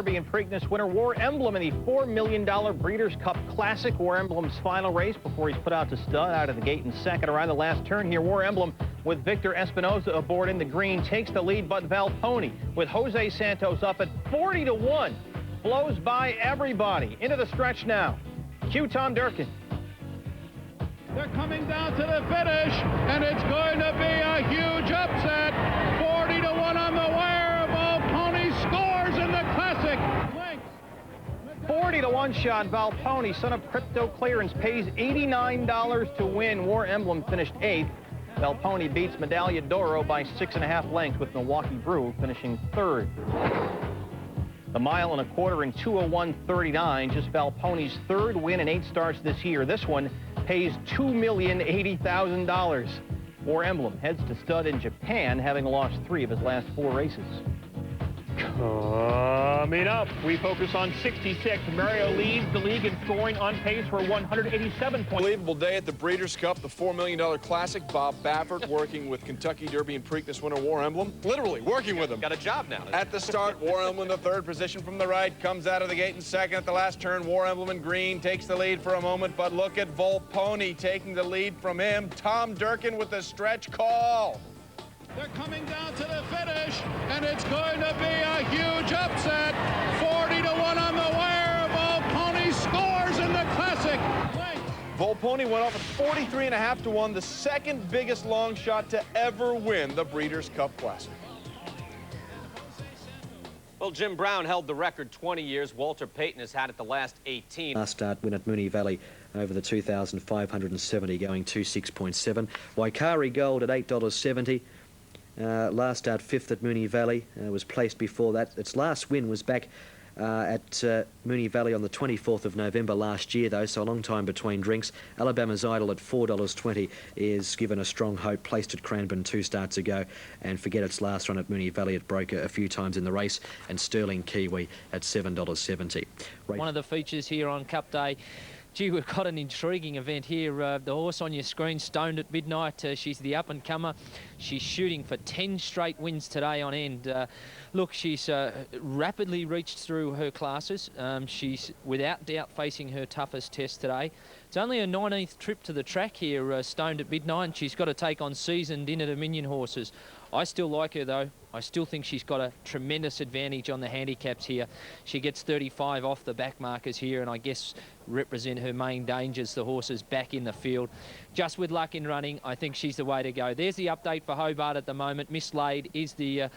Derby and Preakness winner War Emblem in the $4 million Breeders' Cup Classic. War Emblem's final race before he's put out to stud. Out of the gate in second around the last turn here. War Emblem with Victor Espinoza aboard in the green takes the lead, but Valponi with Jose Santos up at 40-1 blows by everybody. Into the stretch now. Cootamundra. They're coming down to the finish, and it's going to be a huge upset. 40-1 on the wire. Valponi scores in the Classic. 40-1 shot. Valponi, son of Crypto Clearance, pays $89 to win. War Emblem finished 8th. Valponi beats Medaglia d'Oro by 6.5 lengths, with Milwaukee Brew finishing 3rd. The mile and a quarter in 2:01:39, just Valponi's 3rd win in 8 starts this year. This one pays $2,080,000. War Emblem heads to stud in Japan, having lost 3 of his last 4 races. Coming up, we focus on 66. Mario leads the league in scoring, on pace for 187 points. Unbelievable day at the Breeders' Cup, the $4 million Classic. Bob Baffert working with Kentucky Derby and Preakness winner War Emblem. Literally working with him. Got a job now. At the start, War Emblem in the 3rd position from the right, comes out of the gate in 2nd at the last turn. War Emblem in green takes the lead for a moment, but look at Valponi taking the lead from him. Tom Durkin with the stretch call. They're coming down to the finish, and it's going to be a huge upset. 40-1 on the wire. Valponi scores in the Classic. Valponi went off at 43.5-1, the 2nd biggest long shot to ever win the Breeders' Cup Classic. Well, Jim Brown held the record 20 years. Walter Payton has had it the last 18. Last start win at Moonee Valley over the 2,570, going 26.7. Waikari Gold at $8.70. Last start 5th at Moonee Valley, was placed before that. Its last win was back at Moonee Valley on the 24th of November last year, though, so a long time between drinks. Alabama's Idol at $4.20 is given a strong hope, placed at Cranbourne 2 starts ago, and forget its last run at Moonee Valley. It broke a few times in the race, and Sterling Kiwi at $7.70. One of the features here on Cup Day. Gee, we've got an intriguing event here. The horse on your screen, Stoned at Midnight. She's the up-and-comer. She's shooting for 10 straight wins today on end. Look, she's rapidly reached through her classes. She's without doubt facing her toughest test today. It's only her 19th trip to the track here, Stoned at Midnight, and she's got to take on seasoned Inner Dominion horses. I still like her, though. I still think she's got a tremendous advantage on the handicaps here. She gets 35 off the back markers here, and I guess represent her main dangers, the horses back in the field. Just with luck in running, I think she's the way to go. There's the update for Hobart at the moment. Miss Lade is the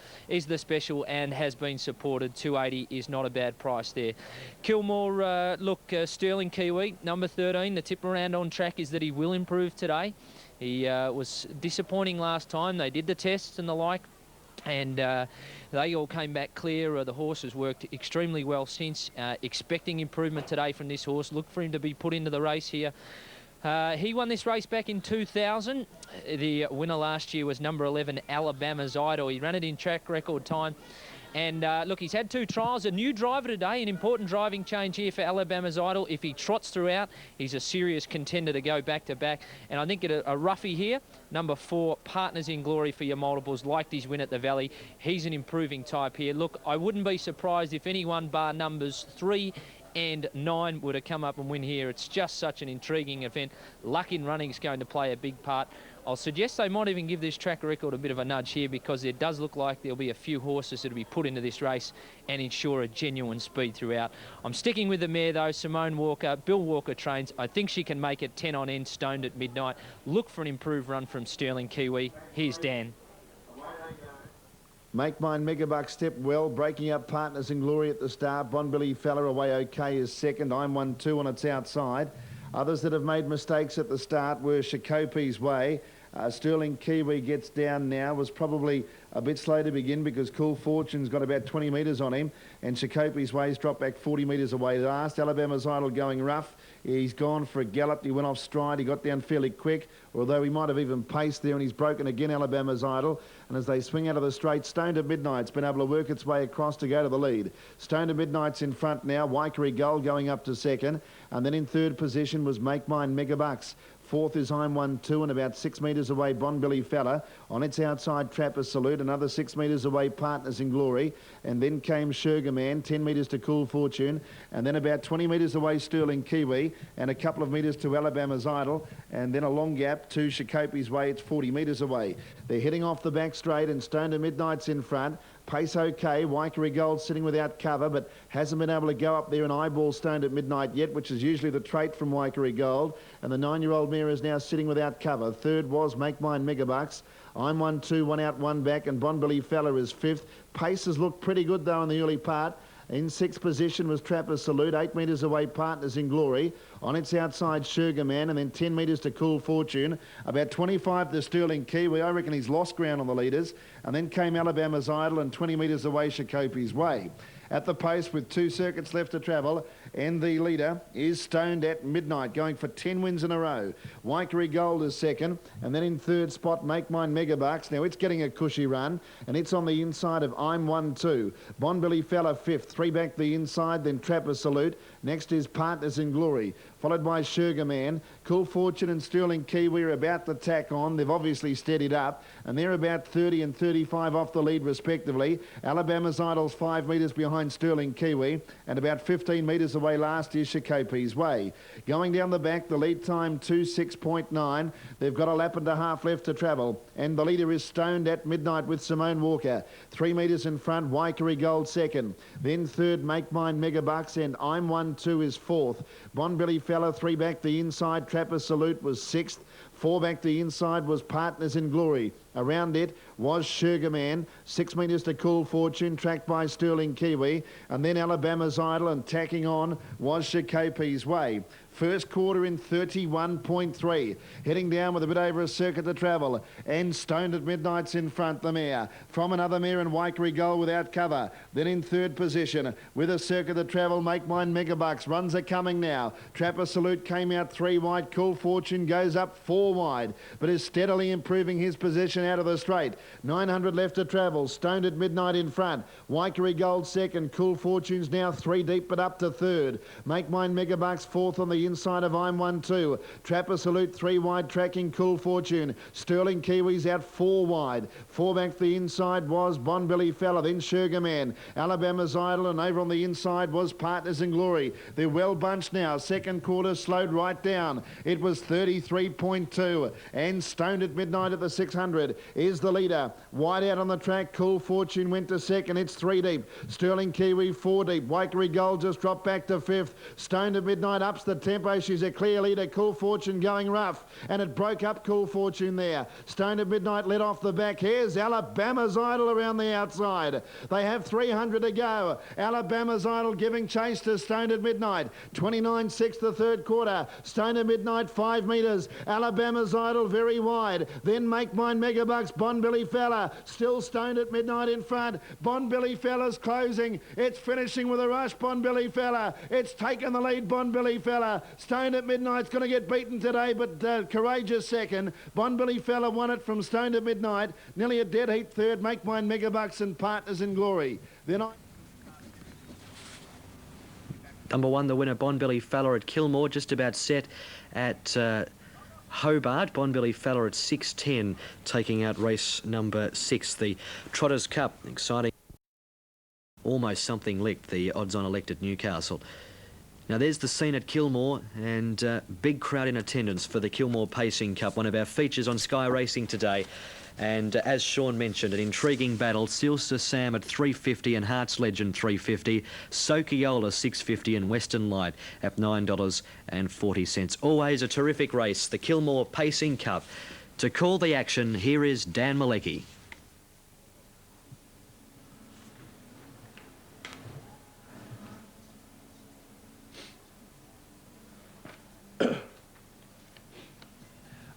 special and has been supported. 280 is not a bad price there. Kilmore, Sterling Kiwi, number 13. The tip around on track is that he will improve today. He was disappointing last time. They did the tests and the like, and they all came back clear. The horse has worked extremely well since. Expecting improvement today from this horse. Look for him to be put into the race here. He won this race back in 2000. The winner last year was number 11, Alabama's Idol. He ran it in track record time. And look, he's had 2 trials. A new driver today, an important driving change here for Alabama's Idol. If he trots throughout, he's a serious contender to go back-to-back. And I think a roughie here, number 4, Partners in Glory for your multiples, liked his win at the Valley. He's an improving type here. Look, I wouldn't be surprised if anyone bar numbers 3 and 9 were to come up and win here. It's just such an intriguing event. Luck in running is going to play a big part. I'll suggest they might even give this track record a bit of a nudge here, because it does look like there'll be a few horses that will be put into this race and ensure a genuine speed throughout. I'm sticking with the mare, though, Simone Walker. Bill Walker trains. I think she can make it 10 on end, Stoned at Midnight. Look for an improved run from Sterling Kiwi. Here's Dan. Make Mine Megabuck step well, breaking up Partners in Glory at the start. Bon Billy Fella away okay is 2nd. I'm 1-2 on its outside. Others that have made mistakes at the start were Shakopi's Way. Sterling Kiwi gets down now, was probably a bit slow to begin because Cool Fortune's got about 20 metres on him, and Shakopi's Way's dropped back 40 metres away last. Alabama's Idol going rough. He's gone for a gallop. He went off stride. He got down fairly quick, although he might have even paced there, and he's broken again, Alabama's Idol. And as they swing out of the straight, Stoned at Midnight's been able to work its way across to go to the lead. Stoned at Midnight's in front now. Waikari Gold going up to 2nd. And then in 3rd position was Make Mine Megabucks. Fourth is I'm 1-2, and about 6 metres away, Bon Billy Fella. On its outside, Trapper Salute. Another 6 metres away, Partners in Glory. And then came Sugar Man, 10 metres to Cool Fortune. And then about 20 metres away, Sterling Kiwi. And a couple of metres to Alabama's Idol. And then a long gap to Shakopy's Way. It's 40 metres away. They're heading off the back straight, and Stone to Midnight's in front. Pace okay. Waikerie Gold sitting without cover, but hasn't been able to go up there and eyeball Stoned at Midnight yet, which is usually the trait from Waikerie Gold. And the 9-year-old mare is now sitting without cover. Third was Make Mine Megabucks. I'm 1-2, 1 out, 1 back, and Bon Billy Fella is fifth. Paces looked pretty good though in the early part. In sixth position was Trapper Salute, 8 metres away, Partners in Glory. On its outside, Sugar Man, and then 10 metres to Cool Fortune. About 25 to Sterling Kiwi. I reckon he's lost ground on the leaders. And then came Alabama's Idol, and 20 metres away, Shakopy's Way. At the pace with 2 circuits left to travel, and the leader is Stoned at Midnight, going for 10 wins in a row. Waikerie Gold is second, and then in third spot, Make Mine Megabucks. Now it's getting a cushy run, and it's on the inside of I'm 1-2. Bon Billy Fella fifth, 3 back the inside, then Trapper Salute. Next is Partners in Glory, followed by Sugar Man. Cool Fortune and Sterling Kiwi are about to tack on. They've obviously steadied up, and they're about 30 and 35 off the lead respectively. Alabama's Idol's 5 metres behind Sterling Kiwi, and about 15 metres away last is Shakopy's Way. Going down the back, the lead time 2:06.9. They've got a lap and a half left to travel, and the leader is Stoned at Midnight with Simone Walker. 3 metres in front, Waikerie Gold second. Then third, Make Mine Megabucks, and I'm 1-2 is fourth. Bon Billy Fella 3 back the inside, Trapper Salute was sixth. 4 back the inside was Partners in Glory. Around it was Sugar Man, 6 metres to Cool Fortune, tracked by Sterling Kiwi, and then Alabama's Idol, and tacking on was Shakopy's Way. First quarter in 31.3. Heading down with a bit over a circuit to travel, and Stoned at Midnight's in front, the mare. From another mare in Waikerie Gold without cover. Then in third position with a circuit to travel, Make Mine Megabucks. Runs are coming now. Trapper Salute came out 3 wide. Cool Fortune goes up 4 wide, but is steadily improving his position out of the straight. 900 left to travel. Stoned at Midnight in front. Waikerie Gold second. Cool Fortune's now 3 deep, but up to third. Make Mine Megabucks fourth on the inside of I'm 1-2. Trapper Salute 3 wide, tracking Cool Fortune. Sterling Kiwi's out 4 wide. 4 back the inside was Bon Billy Fella, then Sugar Man. Alabama's Idol, and over on the inside was Partners in Glory. They're well bunched now. Second quarter slowed right down. It was 33.2. And Stoned at Midnight at the 600 is the leader. Wide out on the track, Cool Fortune went to second. It's 3 deep. Sterling Kiwi 4 deep. Waikerie Gold just dropped back to fifth. Stoned at Midnight ups the tempo. She's a clear leader. Cool Fortune going rough, and it broke up Cool Fortune there. Stoned at Midnight led off the back. Here's Alabama's Idol around the outside. They have 300 to go. Alabama's Idol giving chase to Stoned at Midnight. 29.6 the third quarter. Stoned at Midnight 5 metres. Alabama's Idol very wide. Then Make Mine Megabucks, Bon Billy Fella. Still Stoned at Midnight in front. Bon Billy Fella's closing. It's finishing with a rush, Bon Billy Fella. It's taken the lead, Bon Billy Fella. Stoned at Midnight's going to get beaten today, but courageous second. Bon Billy Fella won it from Stoned at Midnight. Nearly a dead heat third. Make Mine Megabucks and Partners in Glory. Then Number 1, the winner, Bon Billy Fella at Kilmore, just about set at Hobart. Bon Billy Fella at 6:10, taking out race number 6, the Trotters Cup. Exciting. Almost something licked, the odds-on elect at Newcastle. Now there's the scene at Kilmore, and big crowd in attendance for the Kilmore Pacing Cup, one of our features on Sky Racing today. And as Sean mentioned, an intriguing battle. Silster Sam at 350 and Hearts Legend 350. Sokiola 650 and Western Light at $9.40. Always a terrific race, the Kilmore Pacing Cup. To call the action, here is Dan Malecki.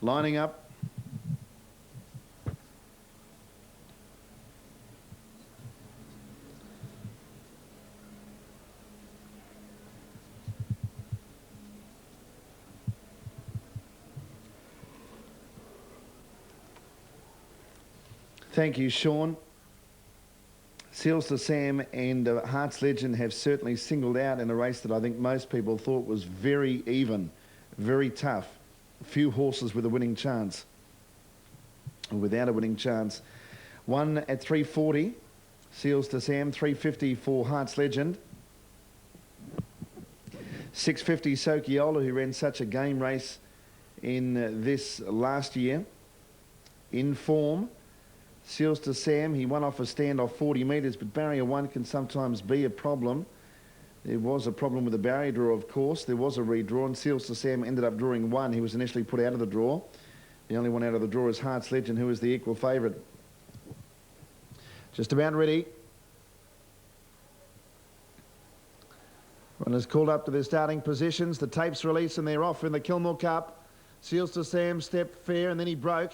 lining up. Thank you, Sean. Seals to Sam and Hearts Legend have certainly singled out in a race that I think most people thought was very even, very tough. few horses with a winning chance, or without a winning chance. One at 340, Seals to Sam. 350 for Heart's Legend. 650 Sokiola, who ran such a game race in this last year. In form, Seals to Sam. He won off a standoff 40 metres, but barrier 1 can sometimes be a problem. There was a problem with the barrier draw, of course. There was a redraw, and Seals to Sam ended up drawing 1. He was initially put out of the draw. The only one out of the draw is Heart's Legend, who is the equal favourite. Just about ready. Runners called up to their starting positions. The tapes release and they're off in the Kilmore Cup. Seals to Sam stepped fair and then he broke.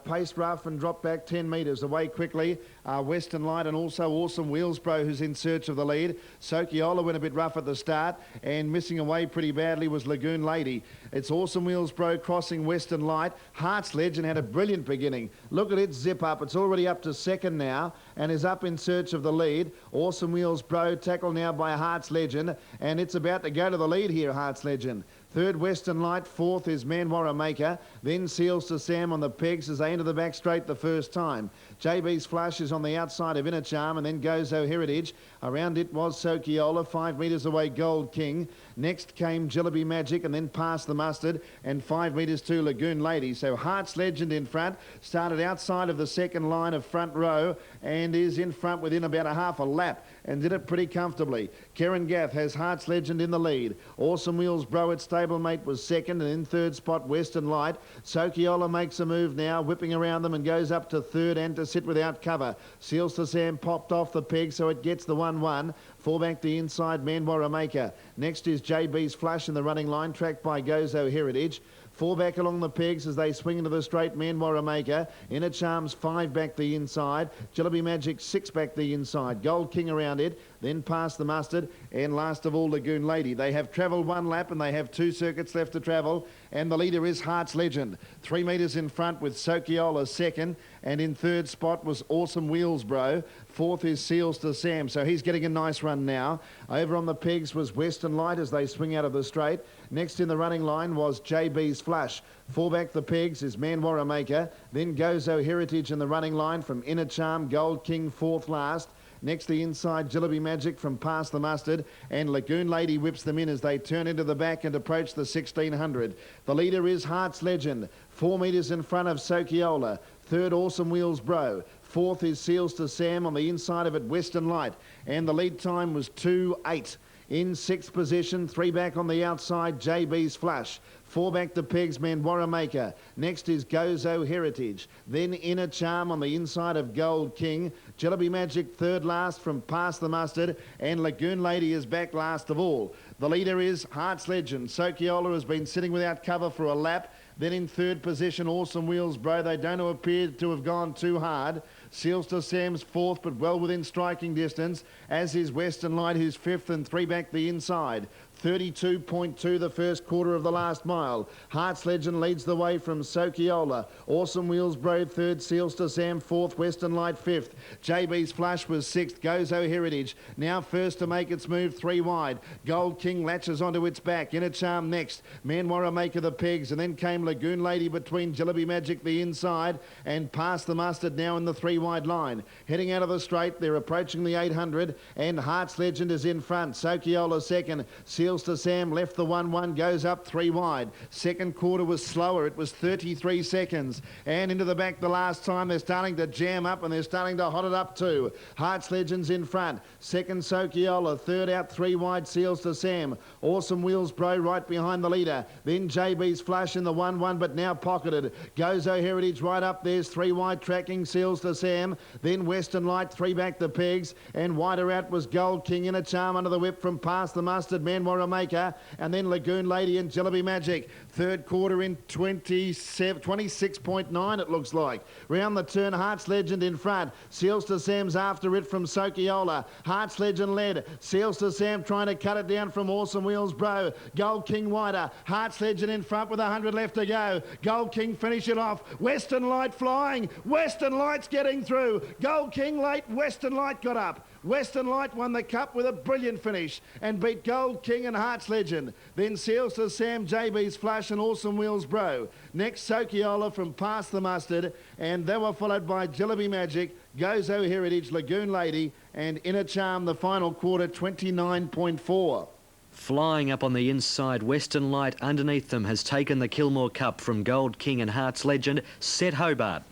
Paced rough and dropped back 10 metres. Away quickly, Western Light and also Awesome Wheelsbro, who's in search of the lead. Sokiola went a bit rough at the start, and missing away pretty badly was Lagoon Lady. It's Awesome Wheelsbro crossing Western Light. Heart's Legend had a brilliant beginning. Look at it zip up. It's already up to second now and is up in search of the lead. Awesome Wheelsbro tackled now by Heart's Legend, and it's about to go to the lead here, Heart's Legend. Third, Western Light. Fourth is Manwarra Maker. Then Seals to Sam on the pegs as they enter the back straight the first time. JB's Flush is on the outside of Inner Charm, and then Gozo Heritage. Around it was Sokiola. 5 metres away, Gold King. Next came Jillaby Magic, and then past the Mustard, and 5 metres to Lagoon Lady. So Heart's Legend in front. Started outside of the second line of front row and is in front within about a half a lap and did it pretty comfortably. Karen Gath has Heart's Legend in the lead. Awesome Wheelsbro at stablemate was second, and in third spot Western Light. Sokiola makes a move now, whipping around them and goes up to third and to sit without cover. Seals to Sam popped off the peg, so it gets the 1-1. 4 back the inside, Manwarra Maker. Next is JB's Flush in the running line, tracked by Gozo Heritage. 4 back along the pegs as they swing into the straight, Manwarra Maker. Inner Charms 5 back the inside. Jillaby Magic 6 back the inside. Gold King around it, then past the Mustard, and last of all Lagoon Lady. They have travelled 1 lap and they have 2 circuits left to travel, and the leader is Heart's Legend. 3 metres in front with Sokiola second, and in third spot was Awesome Wheelsbro. Fourth is Seals to Sam, so he's getting a nice run now. Over on the pegs was Western Light as they swing out of the straight. Next in the running line was JB's Flush. 4 back the pegs is Manwarra Maker. Then Gozo Heritage in the running line from Inner Charm, Gold King 4th last. Next the inside, Jillaby Magic from past the Mustard, and Lagoon Lady whips them in as they turn into the back and approach the 1600. The leader is Heart's Legend, 4 metres in front of Sokiola. Third, Awesome Wheelsbro. Fourth is Seals to Sam, on the inside of it, Western Light, and the lead time was 2:08. In 6th position, 3 back on the outside, JB's Flush. 4 back the pegs, Manwarra Maker. Next is Gozo Heritage. Then Inner Charm on the inside of Gold King. Jillaby Magic 3rd last from past the Mustard, and Lagoon Lady is back last of all. The leader is Heart's Legend. Sokiola has been sitting without cover for a lap. Then in 3rd position, Awesome Wheelsbro. They don't appear to have gone too hard. Seals to Sam's 4th, but well within striking distance, as is Western Light, who's 5th, and 3 back the inside. 32.2 the first quarter of the last mile. Heart's Legend leads the way from Sokiola. Awesome Wheelsbro 3rd, Seals to Sam 4th, Western Light 5th. JB's Flush was 6th, Gozo Heritage now first to make its move 3 wide. Gold King latches onto its back. Inner Charm next. Manwarra Maker the pegs, and then came Lagoon Lady between Jillaby Magic the inside and past the Mustard now in the 3 wide line. Heading out of the straight, they're approaching the 800, and Heart's Legend is in front. Sokiola second. Seals to Sam left the 1-1, goes up 3 wide. Second quarter was slower. It was 33 seconds. And into the back the last time. They're starting to jam up and they're starting to hot it up too. Heart's Legend's in front. Second Sokiola. Third out 3 wide, Seals to Sam. Awesome Wheelsbro right behind the leader. Then JB's Flush in the 1-1, but now pocketed. Gozo Heritage right up. There's 3 wide tracking Seals to Sam. Then Western Light 3 back the pegs, and wider out was Gold King. Inner Charm under the whip from past the Mustard, Manwarra Maker, and then Lagoon Lady and Jillaby Magic. Third quarter in 26.9 it looks like. Round the turn, Heart's Legend in front. Seals to Sam's after it from Sokiola. Heart's Legend led. Seals to Sam trying to cut it down from Awesome Wheelsbro. Gold King wider. Heart's Legend in front with 100 left to go. Gold King finish it off. Western Light flying. Western Light's getting through. Gold King late. Western Light got up. Western Light won the Cup with a brilliant finish and beat Gold King and Hearts Legend. Then Seals to Sam JB's Flush and Awesome Wheels Bro. Next, Sokiola from Past the Mustard, and they were followed by Jillaby Magic, Gozo Heritage, Lagoon Lady, and Inner Charm the final quarter, 29.4. Flying up on the inside, Western Light underneath them has taken the Kilmore Cup from Gold King and Hearts Legend. Set Hobart.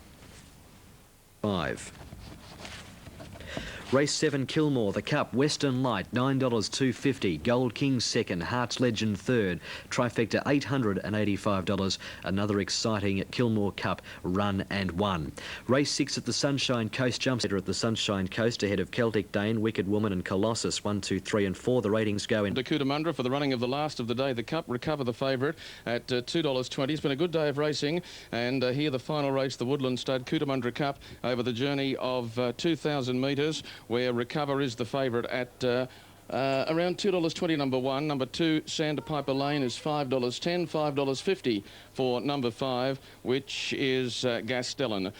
5. Race 7, Kilmore, the Cup, Western Light, $9.250. Gold King second, Hearts Legend third. Trifecta, $885. Another exciting Kilmore Cup run and won. Race 6 at the Sunshine Coast, jumps at the Sunshine Coast ahead of Celtic Dane, Wicked Woman and Colossus, 1, 2, 3 and 4. The ratings go in. To Cootamundra for the running of the last of the day. The Cup, Recover the favourite at $2.20. It's been a good day of racing, and here the final race, the Woodland Stud Cootamundra Cup over the journey of 2,000 metres, where Recover is the favourite at around $2.20 number 1. Number 2, Sandpiper Lane, is $5.10, $5.50 for number 5, which is Gastellan.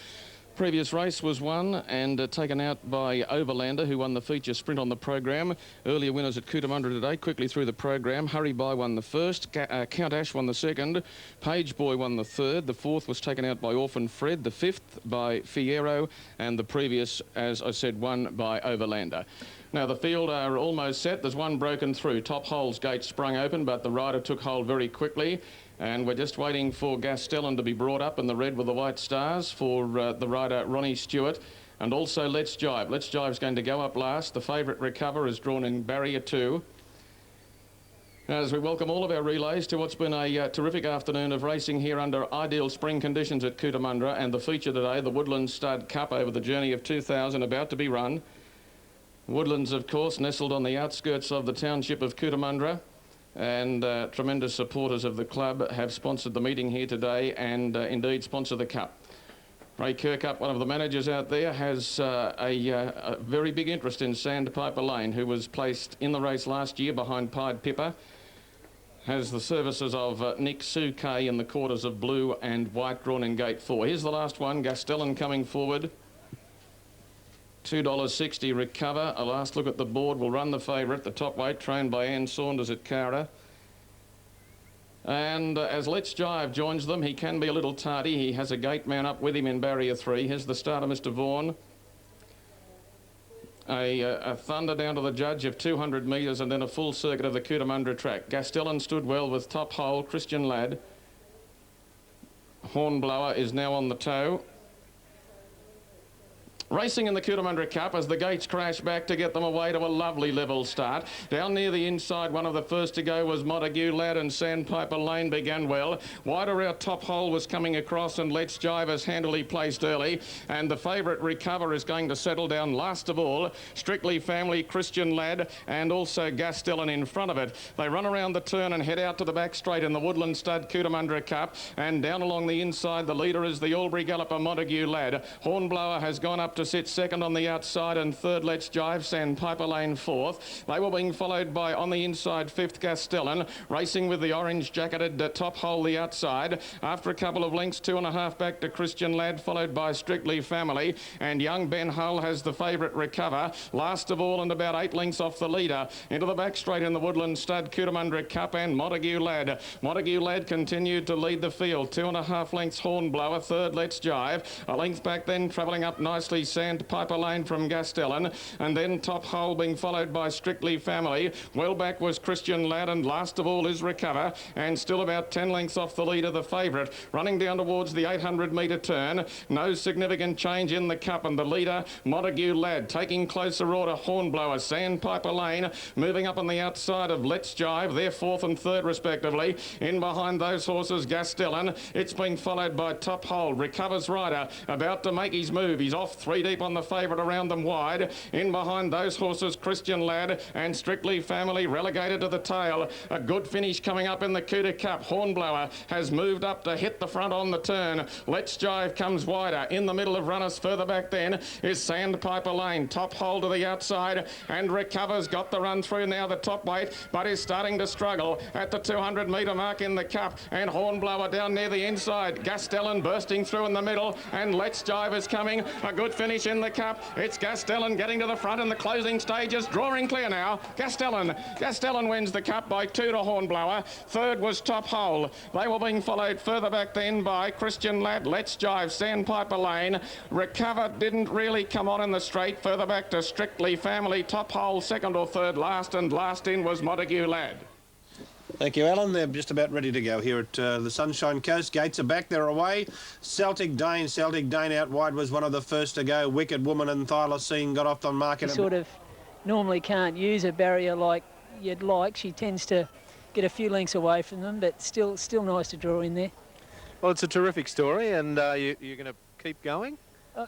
Previous race was won and taken out by Overlander, who won the feature sprint on the program. Earlier winners at Cootamundra today, quickly through the program. Hurry By won the first, Count Ash won the second, Page Boy won the third, the fourth was taken out by Orphan Fred, the fifth by Fiero, and the previous, as I said, won by Overlander. Now the field are almost set. There's one broken through. Top Hole's gate sprung open, but the rider took hold very quickly. And we're just waiting for Gastellan to be brought up in the red with the white stars for the rider Ronnie Stewart. And also Let's Jive. Let's Jive's going to go up last. The favourite Recover is drawn in barrier 2. As we welcome all of our relays to what's been a terrific afternoon of racing here under ideal spring conditions at Cootamundra, and the feature today, the Woodland Stud Cup over the journey of 2,000, about to be run. Woodlands, of course, nestled on the outskirts of the township of Cootamundra, and tremendous supporters of the club have sponsored the meeting here today and indeed sponsor the Cup. Ray Kirkup, one of the managers out there, has a very big interest in Sandpiper Lane, who was placed in the race last year behind Pied Pipper. Has the services of Nick Suke in the quarters of blue and white, drawn in gate 4. Here's the last one, Gastellan coming forward. $2.60 Recover. A last look at the board will run the favourite, the top weight, trained by Ann Saunders at Cara. And as Let's Jive joins them, he can be a little tardy. He has a gate man up with him in barrier 3. Here's the starter, Mr. Vaughan. A thunder down to the judge of 200 metres and then a full circuit of the Cootamundra track. Gastellan stood well with Top Hole, Christian Ladd. Hornblower is now on the toe. Racing in the Cootamundra Cup as the gates crash back to get them away to a lovely level start. Down near the inside, one of the first to go was Montague Lad, and Sandpiper Lane began well. Wider out, Top Hole was coming across, and Let's Jive is handily placed early. And the favourite Recover is going to settle down last of all. Strictly Family, Christian Lad, and also Gastellan in front of it. They run around the turn and head out to the back straight in the Woodland Stud Cootamundra Cup. And down along the inside, the leader is the Albury Galloper Montague Lad. Hornblower has gone up to sit second on the outside, and third Let's Jive, Sandpiper Lane fourth. They were being followed by, on the inside, fifth Gastellan, racing with the orange jacketed Top Hole the outside. After a couple of lengths, 2.5 back to Christian Lad, followed by Strictly Family, and young Ben Hull has the favourite Recover. Last of all, and about 8 lengths off the leader, into the back straight in the Woodland Stud Cootamundra Cup, and Montague Lad. Montague Lad continued to lead the field, 2.5 lengths Hornblower, third Let's Jive. A length back then, travelling up nicely, Sandpiper Lane from Gastellan, and then Top Hole being followed by Strictly Family. Well back was Christian Lad, and last of all is Recover, and still about 10 lengths off the leader, the favourite. Running down towards the 800 metre turn, no significant change in the Cup, and the leader, Montague Lad, taking closer order, Hornblower, Sandpiper Lane, moving up on the outside of Let's Jive, they're fourth and third respectively. In behind those horses, Gastellan. It's been followed by Top Hole. Recover's rider, about to make his move. He's off 3 deep on the favourite, around them wide. In behind those horses, Christian Lad and Strictly Family relegated to the tail. A good finish coming up in the Cooter Cup. Hornblower has moved up to hit the front on the turn. Let's Jive comes wider. In the middle of runners further back then is Sandpiper Lane. Top Hole to the outside, and Recover's got the run through now, the top weight, but is starting to struggle at the 200 metre mark in the Cup, and Hornblower down near the inside. Gastellan bursting through in the middle, and Let's Jive is coming. A good finish finish in the Cup. It's Gastelum getting to the front in the closing stages, drawing clear now. Gastelum wins the Cup by 2 to Hornblower. Third was Top Hole. They were being followed further back then by Christian Ladd, Let's Jive, Sandpiper Lane. Recover didn't really come on in the straight. Further back to Strictly Family. Top Hole second or third last, and last in was Montague Ladd. Thank you, Alan. They're just about ready to go here at the Sunshine Coast. Gates are back, they're away. Celtic Dane out wide was one of the first to go. Wicked Woman and Thylacine got off the market. You sort of normally can't use a barrier like you'd like. She tends to get a few lengths away from them, but still nice to draw in there. Well, it's a terrific story, and you're going to keep going?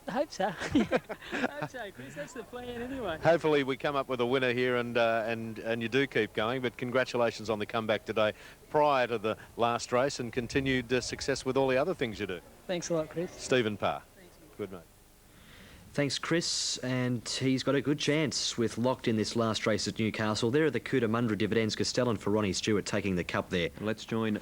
I hope so. I hope so, Chris. That's the plan anyway. Hopefully we come up with a winner here and you do keep going, but congratulations on the comeback today prior to the last race and continued success with all the other things you do. Thanks a lot, Chris. Stephen Parr. Good, mate. Thanks, Chris, and he's got a good chance with locked in this last race at Newcastle. There are the Cootamundra dividends. Gastelum for Ronnie Stewart taking the Cup there. Let's join